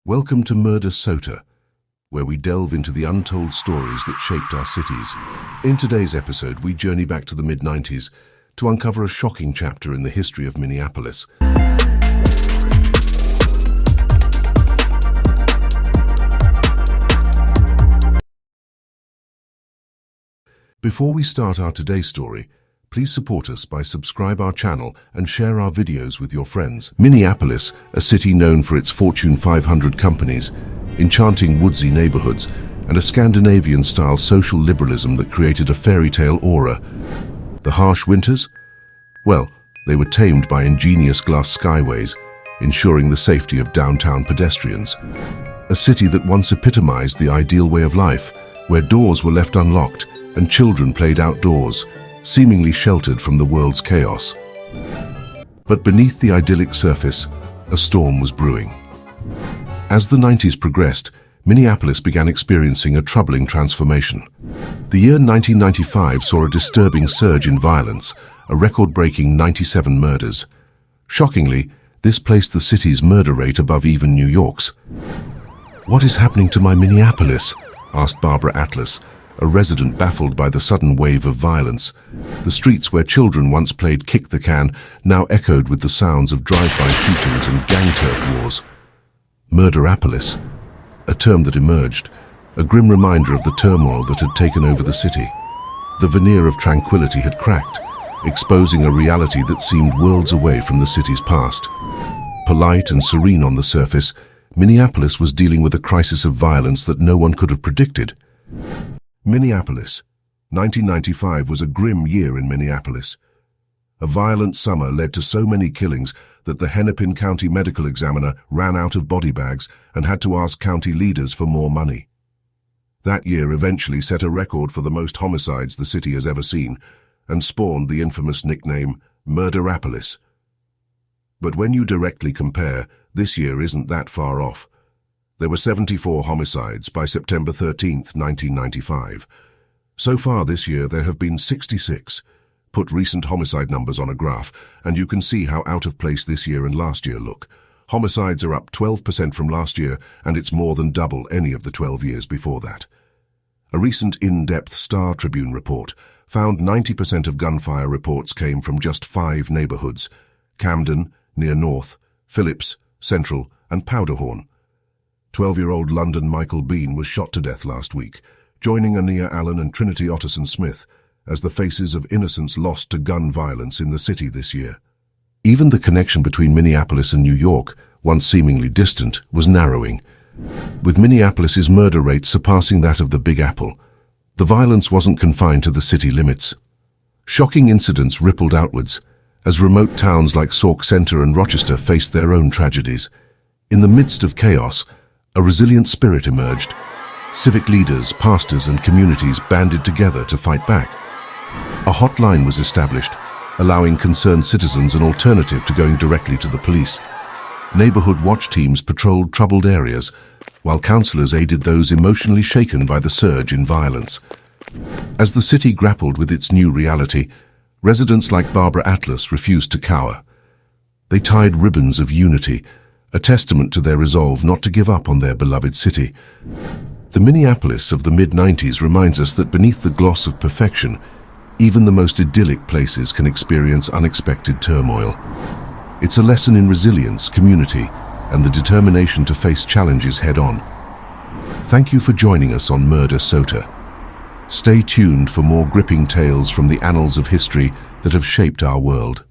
Welcome to Murder Sota, where we delve into the untold stories that shaped our cities. In today's episode, we journey back to the mid-90s to uncover a shocking chapter in the history of Minneapolis. Before we start our today's story, please support us by subscribe our channel and share our videos with your friends. Minneapolis, a city known for its Fortune 500 companies, enchanting woodsy neighborhoods, and a Scandinavian-style social liberalism that created a fairy tale aura. The harsh winters? Well, they were tamed by ingenious glass skyways, ensuring the safety of downtown pedestrians. A city that once epitomized the ideal way of life, where doors were left unlocked and children played outdoors, seemingly sheltered from the world's chaos. But beneath the idyllic surface, a storm was brewing. As the 90s progressed, Minneapolis began experiencing a troubling transformation. The year 1995 saw a disturbing surge in violence, a record-breaking 97 murders. Shockingly, this placed the city's murder rate above even New York's. "What is happening to my Minneapolis?" asked Barbara Atlas, a resident baffled by the sudden wave of violence. The streets where children once played kick the can now echoed with the sounds of drive-by shootings and gang turf wars. Murderapolis, a term that emerged, a grim reminder of the turmoil that had taken over the city. The veneer of tranquility had cracked, exposing a reality that seemed worlds away from the city's past. Polite and serene on the surface, Minneapolis was dealing with a crisis of violence that no one could have predicted. Minneapolis. 1995 was a grim year in Minneapolis. A violent summer led to so many killings that the Hennepin County medical examiner ran out of body bags and had to ask county leaders for more money. That year eventually set a record for the most homicides the city has ever seen and spawned the infamous nickname Murderapolis. But when you directly compare, this year isn't that far off. There were 74 homicides by September 13, 1995. So far this year there have been 66. Put recent homicide numbers on a graph, and you can see how out of place this year and last year look. Homicides are up 12% from last year, and it's more than double any of the 12 years before that. A recent in-depth Star Tribune report found 90% of gunfire reports came from just 5 neighborhoods: Camden, near North, Phillips, Central, and Powderhorn. 12-year-old London Michael Bean was shot to death last week, joining Ania Allen and Trinity Otterson Smith as the faces of innocents lost to gun violence in the city this year. Even the connection between Minneapolis and New York, once seemingly distant, was narrowing. With Minneapolis's murder rate surpassing that of the Big Apple, the violence wasn't confined to the city limits. Shocking incidents rippled outwards, as remote towns like Sauk Centre and Rochester faced their own tragedies. In the midst of chaos, a resilient spirit emerged. Civic leaders, pastors, and communities banded together to fight back. A hotline was established, allowing concerned citizens an alternative to going directly to the police. Neighborhood watch teams patrolled troubled areas, while counselors aided those emotionally shaken by the surge in violence. As the city grappled with its new reality, residents like Barbara Atlas refused to cower. They tied ribbons of unity, a testament to their resolve not to give up on their beloved city. The Minneapolis of the mid-90s reminds us that beneath the gloss of perfection, even the most idyllic places can experience unexpected turmoil. It's a lesson in resilience, community, and the determination to face challenges head-on. Thank you for joining us on Murder Sota. Stay tuned for more gripping tales from the annals of history that have shaped our world.